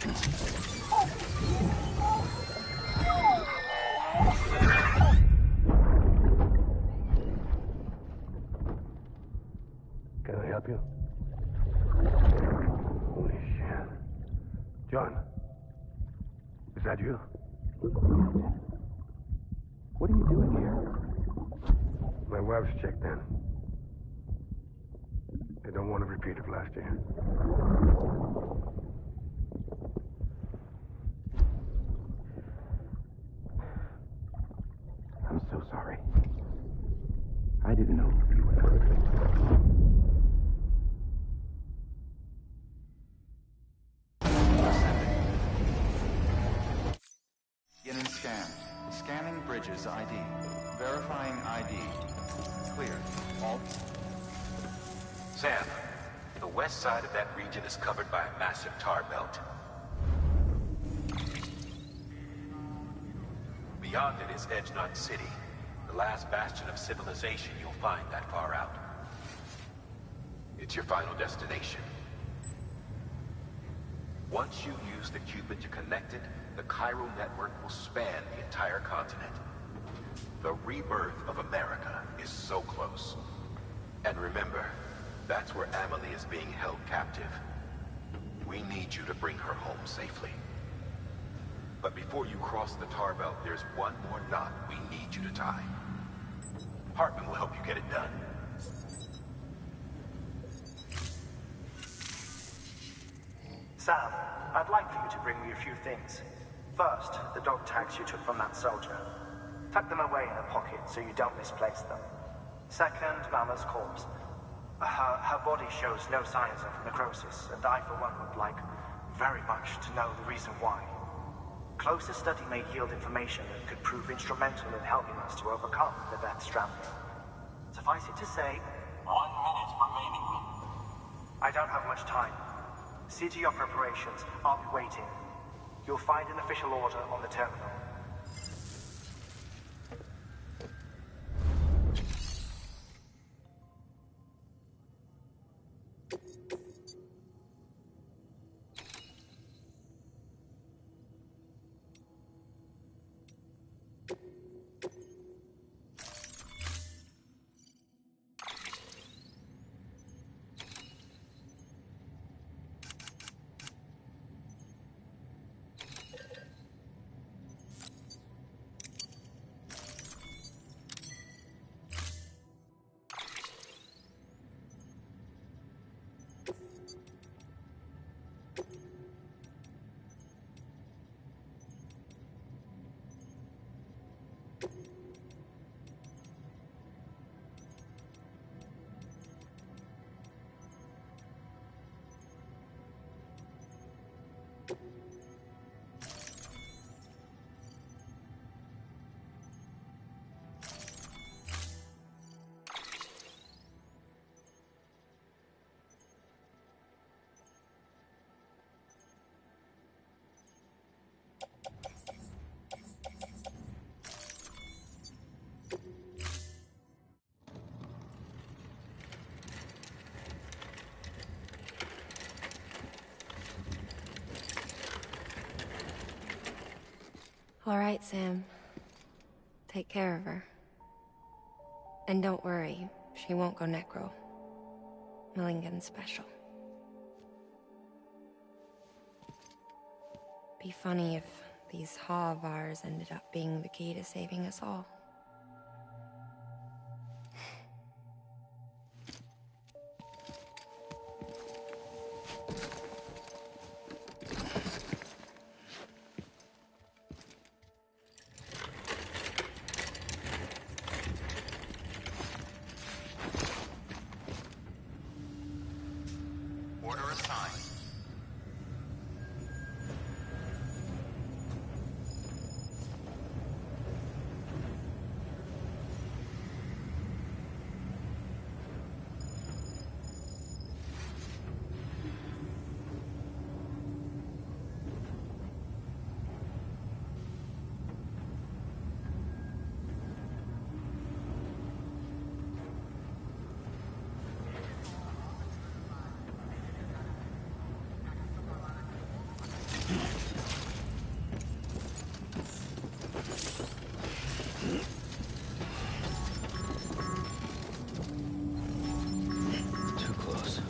Can I help you? Holy shit. John, is that you? What are you doing here? My wife's checked in. They don't want to repeat of last year. I'm so sorry. I didn't know you were hurt. Getting scanned. Scanning bridges ID. Verifying ID. Clear. All. Sam, the west side of that region is covered by a massive tar belt. Beyond it is Edgenut City, the last bastion of civilization you'll find that far out. It's your final destination. Once you use the Cupid to connect it, the Cairo network will span the entire continent. The rebirth of America is so close. And remember, that's where Amelie is being held captive. We need you to bring her home safely. But before you cross the tar belt, there's one more knot we need you to tie. Hartman will help you get it done. Sam, I'd like for you to bring me a few things. First, the dog tags you took from that soldier. Tuck them away in a pocket so you don't misplace them. Second, Mama's corpse. Her body shows no signs of necrosis, and I, for one, would like very much to know the reason why. Closer study may yield information that could prove instrumental in helping us to overcome the Death Stranding. Suffice it to say, 1 minute remaining. I don't have much time. See to your preparations. I'll be waiting. You'll find an official order on the terminal. All right, Sam. Take care of her. And don't worry, she won't go necro. Millingen's special. Be funny if these Ha of ours ended up being the key to saving us all. Too close.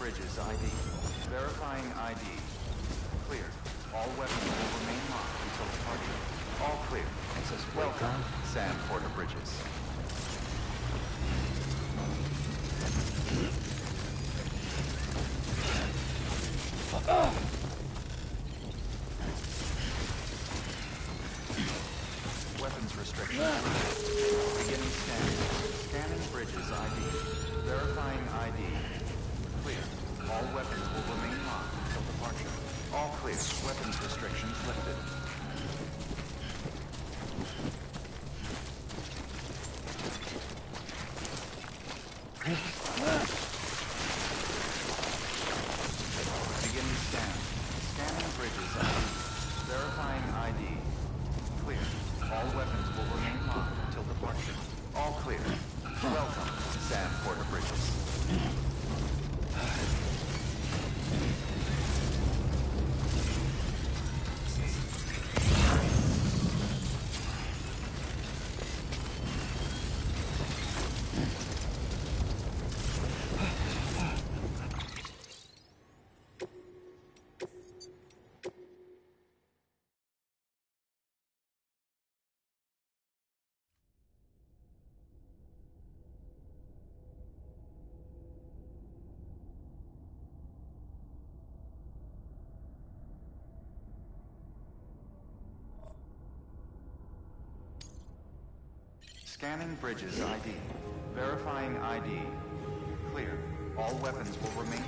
Bridges ID. Verifying ID. Clear. All weapons will remain locked until departure. All clear. Access Welcome, Sam Porter Bridges. Weapons restriction. Beginning scan. Scanning Bridges ID. Verifying ID. Clear. All weapons will remain locked until departure. All clear. Weapons restrictions lifted. Beginning scan. Scanning Bridges ID. Verifying ID. Clear. All weapons will remain locked until departure. All clear. Welcome, Sam Porter Bridges. Scanning Bridges ID. Verifying ID. Clear. All weapons will remain.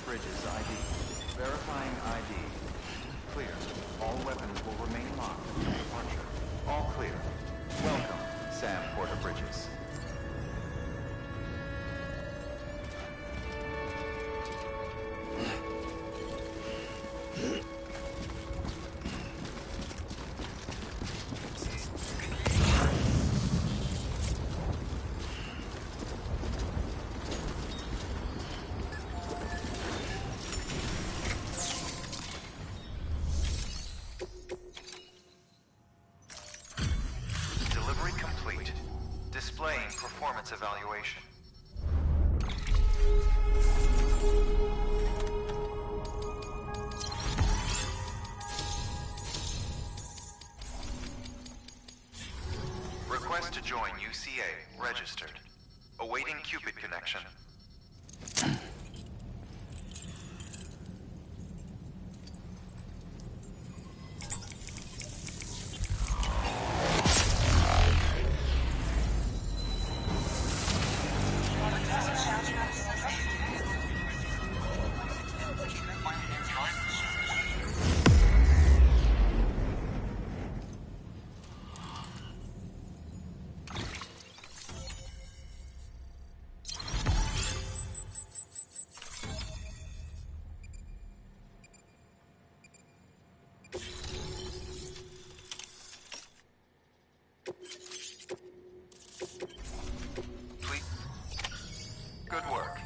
Bridges ID. Verifying ID. Clear. All weapons will remain locked until departure. Request to join UCA. Registered. Awaiting Cupid connection. Good work.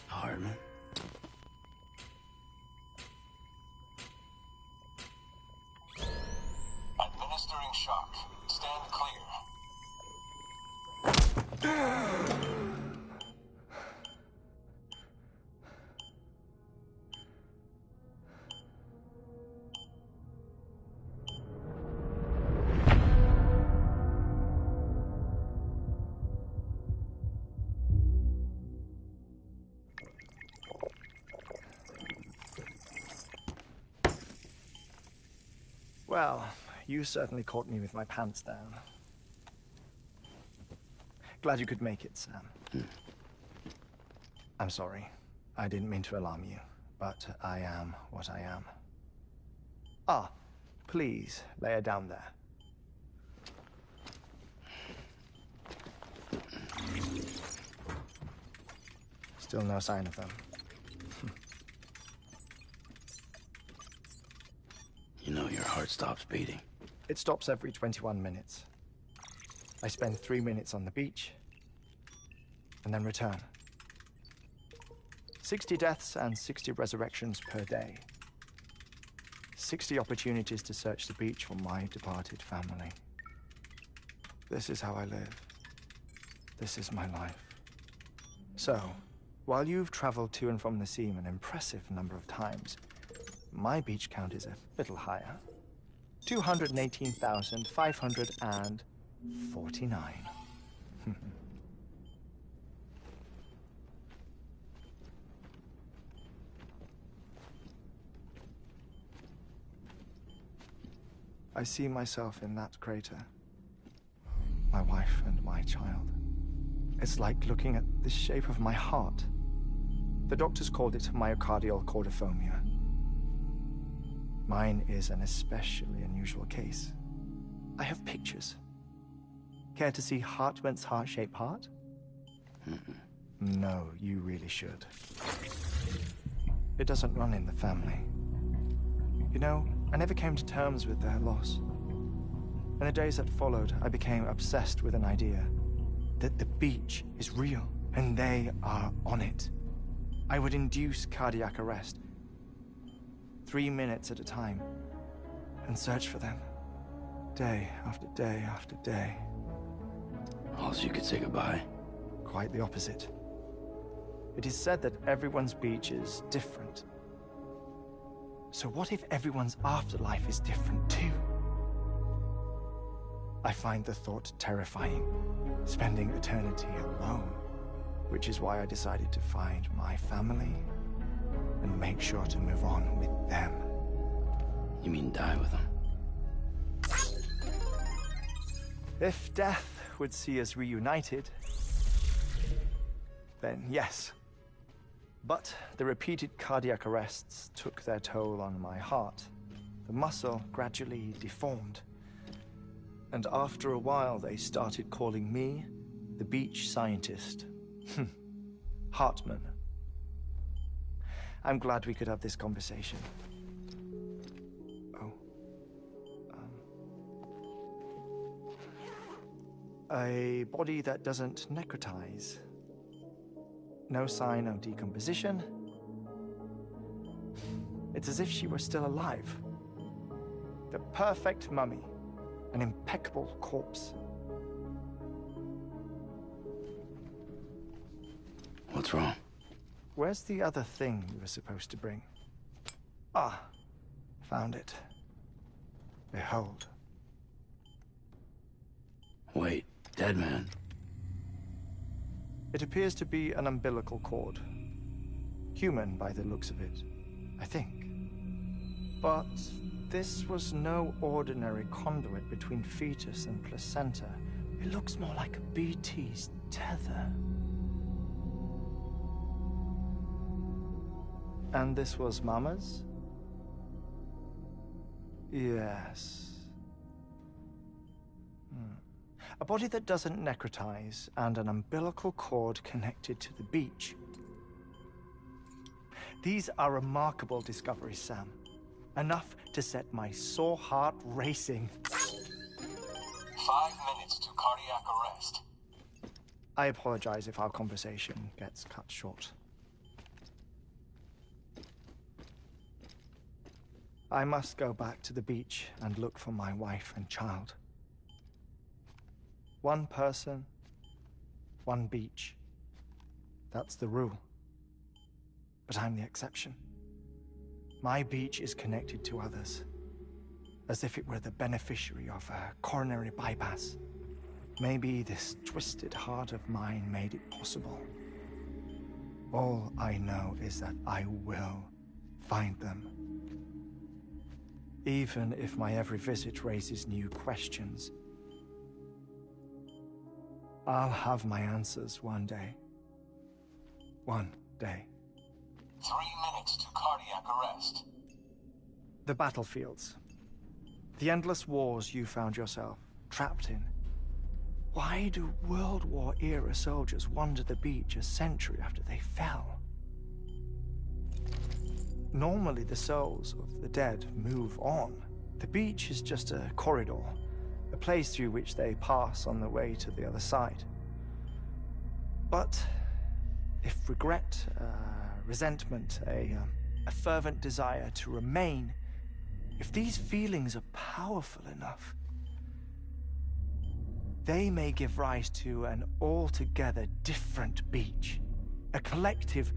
Hartman. Administering shock. Stand clear. Well, you certainly caught me with my pants down. Glad you could make it, Sam. I'm sorry. I didn't mean to alarm you, but I am what I am. Ah, please, lay her down there. Still no sign of them. You know your heart stops beating. It stops every 21 minutes. I spend 3 minutes on the beach, and then return. 60 deaths and 60 resurrections per day. 60 opportunities to search the beach for my departed family. This is how I live. This is my life. So, while you've traveled to and from the sea an impressive number of times, my beach count is a little higher. 218,549. I see myself in that crater. My wife and my child. It's like looking at the shape of my heart. The doctors called it myocardial cordiformia. Mine is an especially unusual case. I have pictures. Care to see Hartman's heart-shaped heart? No, you really should. It doesn't run in the family. You know, I never came to terms with their loss. In the days that followed, I became obsessed with an idea that the beach is real, and they are on it. I would induce cardiac arrest, 3 minutes at a time, and search for them, day after day after day. Also, you could say goodbye. Quite the opposite. It is said that everyone's beach is different. So what if everyone's afterlife is different too? I find the thought terrifying, spending eternity alone, which is why I decided to find my family and make sure to move on with them. You mean die with them? If death would see us reunited, then yes. But the repeated cardiac arrests took their toll on my heart. The muscle gradually deformed. And after a while, they started calling me the beach scientist. Hartman. I'm glad we could have this conversation. Oh. A body that doesn't necrotize. No sign of decomposition. It's as if she were still alive. The perfect mummy. An impeccable corpse. What's wrong? Where's the other thing you were supposed to bring? Ah, found it. Behold. Wait, dead man? It appears to be an umbilical cord. Human by the looks of it, I think. But this was no ordinary conduit between fetus and placenta. It looks more like a BT's tether. And this was Mama's? Yes. A body that doesn't necrotize, and an umbilical cord connected to the beach. These are remarkable discoveries, Sam. Enough to set my sore heart racing. 5 minutes to cardiac arrest. I apologize if our conversation gets cut short. I must go back to the beach and look for my wife and child. One person, one beach. That's the rule. But I'm the exception. My beach is connected to others, as if it were the beneficiary of a coronary bypass. Maybe this twisted heart of mine made it possible. All I know is that I will find them. Even if my every visit raises new questions, I'll have my answers one day. One day. 3 minutes to cardiac arrest. The battlefields. The endless wars you found yourself trapped in. Why do World War-era soldiers wander the beach a century after they fell? Normally, the souls of the dead move on. The beach is just a corridor, a place through which they pass on the way to the other side. But if regret, resentment, a fervent desire to remain, if these feelings are powerful enough, they may give rise to an altogether different beach, a collective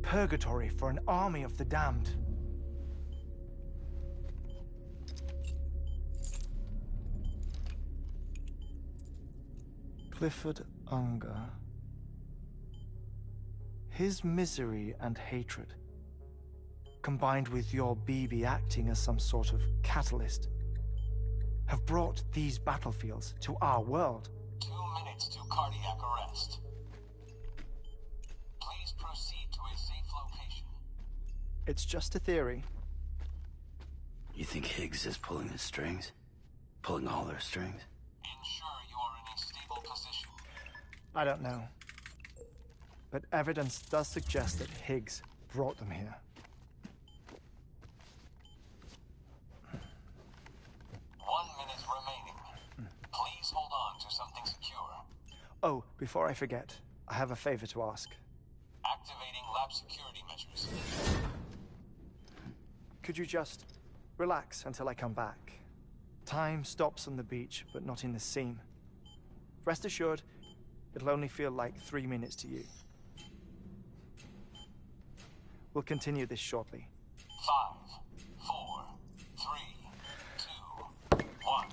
purgatory for an army of the damned. Clifford Unger. His misery and hatred, combined with your BB acting as some sort of catalyst, have brought these battlefields to our world. 2 minutes to cardiac arrest. Please proceed to a safe location. It's just a theory. You think Higgs is pulling his strings? Pulling all their strings? Ensure you are in a stable position. I don't know. But evidence does suggest that Higgs brought them here. 1 minute remaining. Please hold on to something secure. Oh, before I forget, I have a favor to ask. Activating lab security measures. Could you just relax until I come back? Time stops on the beach, but not in the scene. Rest assured, It'll only feel like 3 minutes to you. We'll continue this shortly. 5, 4, 3, 2, 1.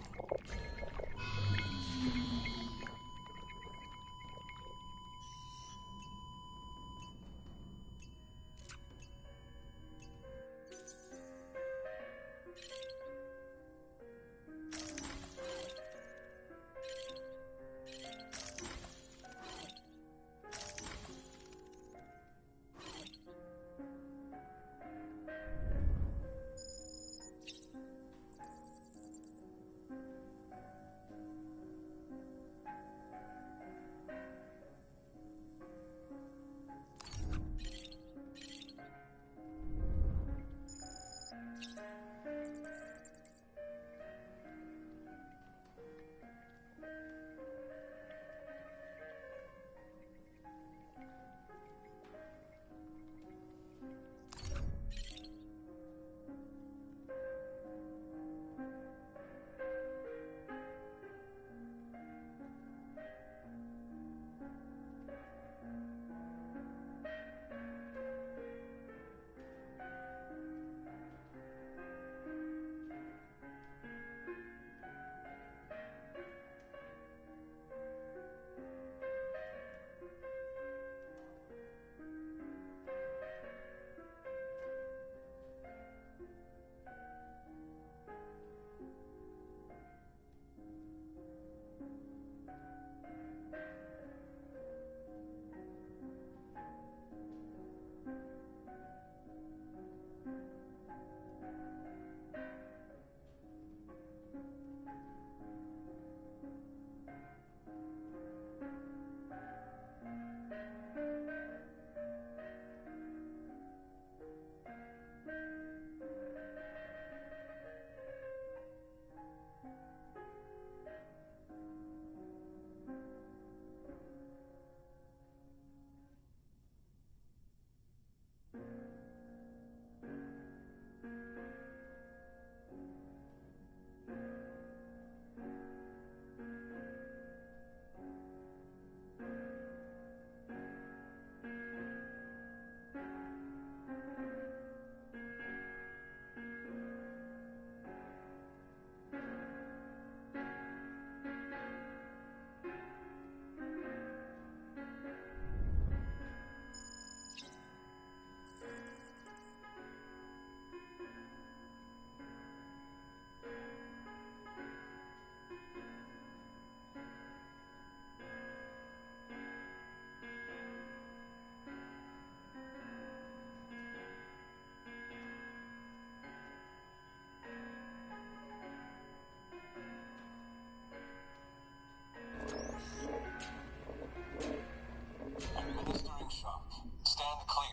Administering shock. Stand clear.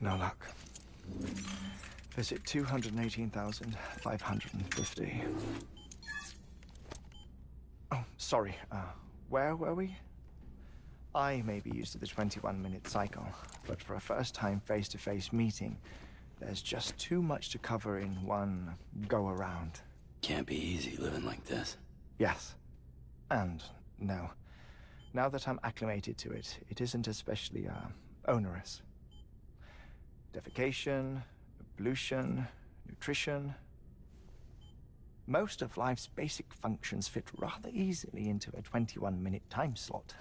No luck. Visit 218,550. Oh, sorry. Where were we? I may be used to the 21-minute cycle, but for a first-time face-to-face meeting, there's just too much to cover in one go-around. Can't be easy living like this. Yes. And no. Now that I'm acclimated to it, it isn't especially, onerous. Defecation, pollution, nutrition. Most of life's basic functions fit rather easily into a 21-minute time slot.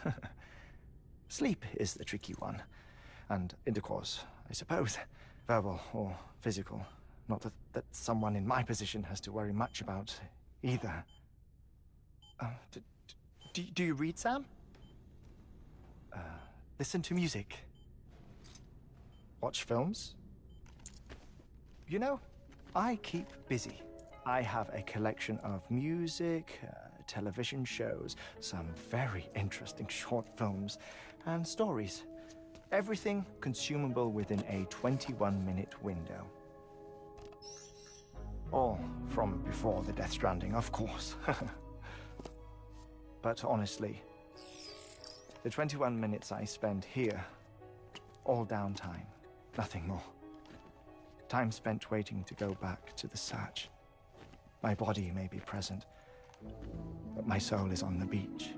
Sleep is the tricky one. And intercourse, I suppose. Verbal or physical. Not that someone in my position has to worry much about either. Do you read, Sam? Listen to music. Watch films. You know, I keep busy. I have a collection of music, television shows, some very interesting short films, and stories. Everything consumable within a 21-minute window. All from before the Death Stranding, of course. But honestly, the 21 minutes I spend here, all downtime, nothing more. Time spent waiting to go back to the search. My body may be present, but my soul is on the beach.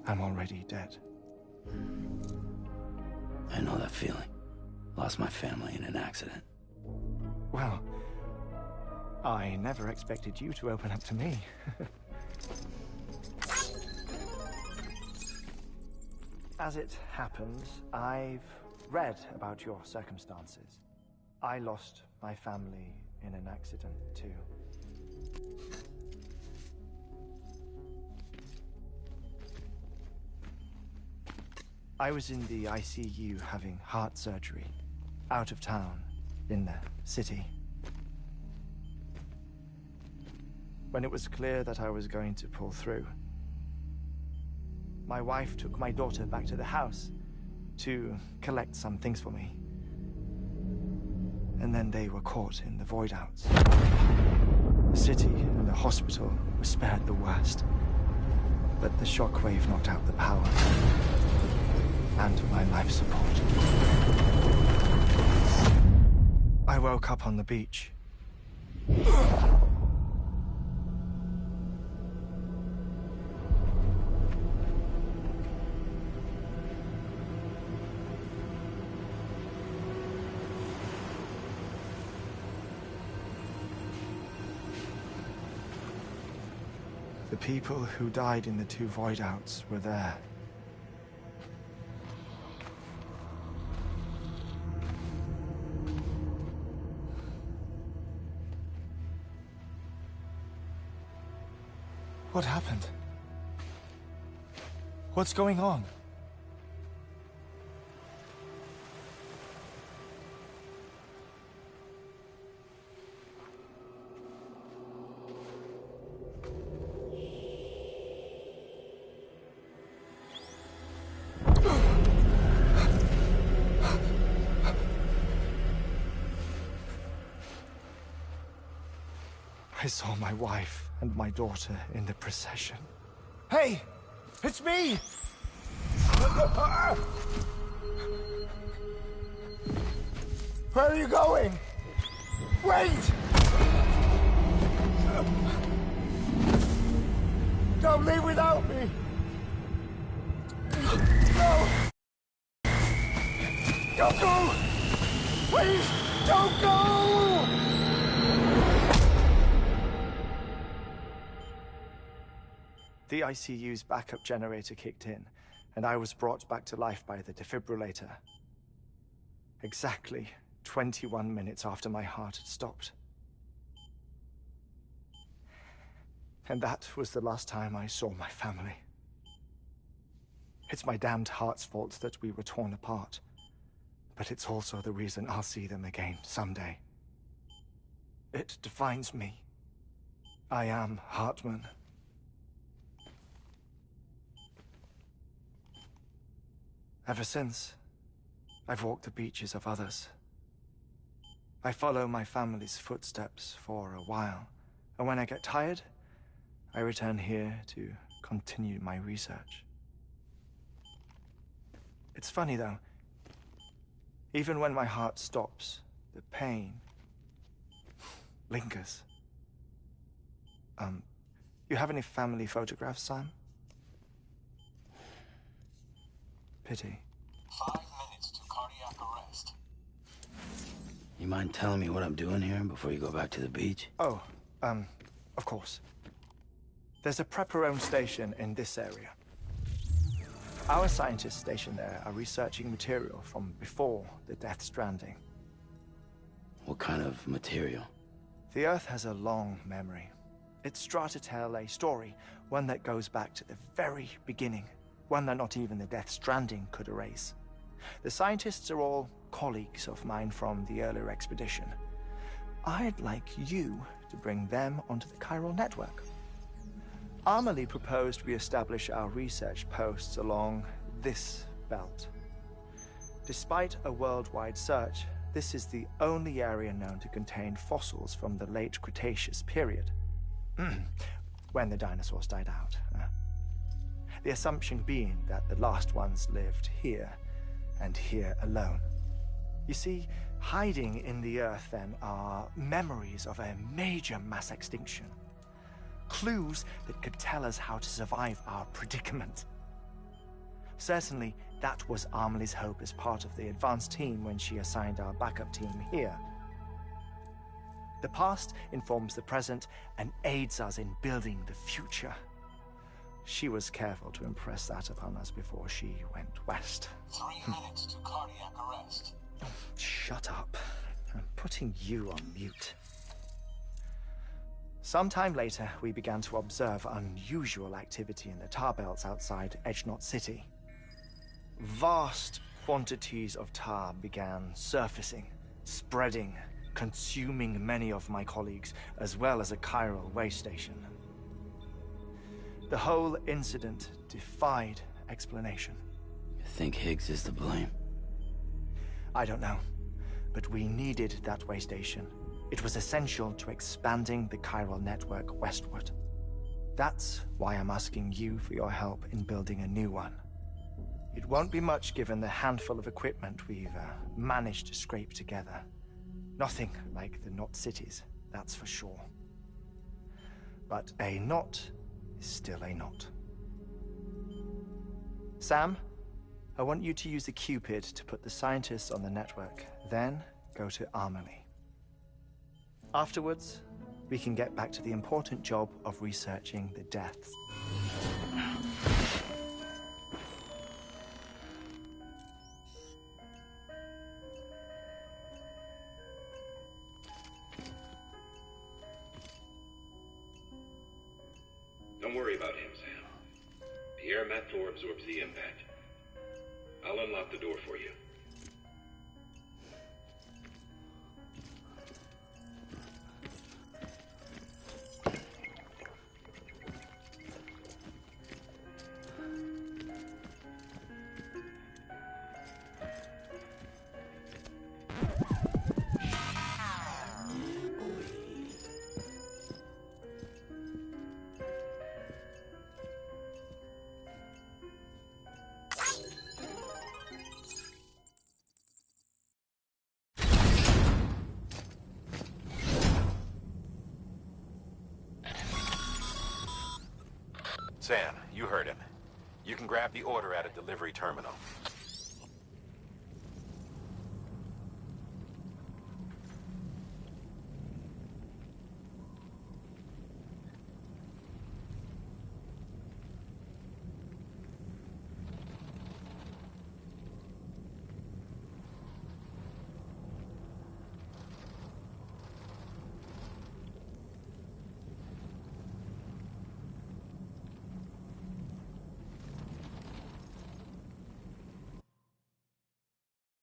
I'm already dead. I know that feeling. Lost my family in an accident. Well, I never expected you to open up to me. As it happens, I've read about your circumstances. I lost my family in an accident, too. I was in the ICU having heart surgery, out of town, in the city. When it was clear that I was going to pull through, my wife took my daughter back to the house to collect some things for me. And then they were caught in the void-outs. The city and the hospital were spared the worst, but the shockwave knocked out the power and my life support. I woke up on the beach. The people who died in the two void-outs were there. What happened? What's going on? I saw my wife and my daughter in the procession. Hey! It's me! Where are you going? Wait! Don't leave without me! No! Don't go! Please, don't go! The ICU's backup generator kicked in, and I was brought back to life by the defibrillator. Exactly 21 minutes after my heart had stopped. And that was the last time I saw my family. It's my damned heart's fault that we were torn apart, but it's also the reason I'll see them again someday. It defines me. I am Hartman. Ever since, I've walked the beaches of others. I follow my family's footsteps for a while, and when I get tired, I return here to continue my research. It's funny, though. Even when my heart stops, the pain lingers. You have any family photographs, Sam? Pity. 5 minutes to cardiac arrest. You mind telling me what I'm doing here before you go back to the beach? Oh, of course. There's a Prepperone station in this area. Our scientists stationed there are researching material from before the Death Stranding. What kind of material? The Earth has a long memory. It's trying to tell a story, one that goes back to the very beginning, one that not even the Death Stranding could erase. The scientists are all colleagues of mine from the earlier expedition. I'd like you to bring them onto the chiral network. Amelie proposed we establish our research posts along this belt. Despite a worldwide search, this is the only area known to contain fossils from the late Cretaceous period, when the dinosaurs died out. The assumption being that the last ones lived here, and here alone. You see, Hiding in the Earth, then, are memories of a major mass extinction. Clues that could tell us how to survive our predicament. Certainly, that was Amelie's hope as part of the advanced team when she assigned our backup team here. The past informs the present and aids us in building the future. She was careful to impress that upon us before she went west. 3 minutes to cardiac arrest. Oh, shut up. I'm putting you on mute. Sometime later, we began to observe unusual activity in the tar belts outside Edgenot City. Vast quantities of tar began surfacing, spreading, consuming many of my colleagues, as well as a chiral waste station. The whole incident defied explanation. You think Higgs is to blame? I don't know, but we needed that waste station. It was essential to expanding the chiral network westward. That's why I'm asking you for your help in building a new one. It won't be much given the handful of equipment we've managed to scrape together. Nothing like the knot cities, that's for sure. But a knot is still a knot. Sam, I want you to use the Cupid to put the scientists on the network, then go to Amelie. Afterwards, we can get back to the important job of researching the deaths. Don't worry about him, Sam. The air mat floor absorbs the impact. I'll unlock the door for you. Sam, you heard him. You can grab the order at a delivery terminal.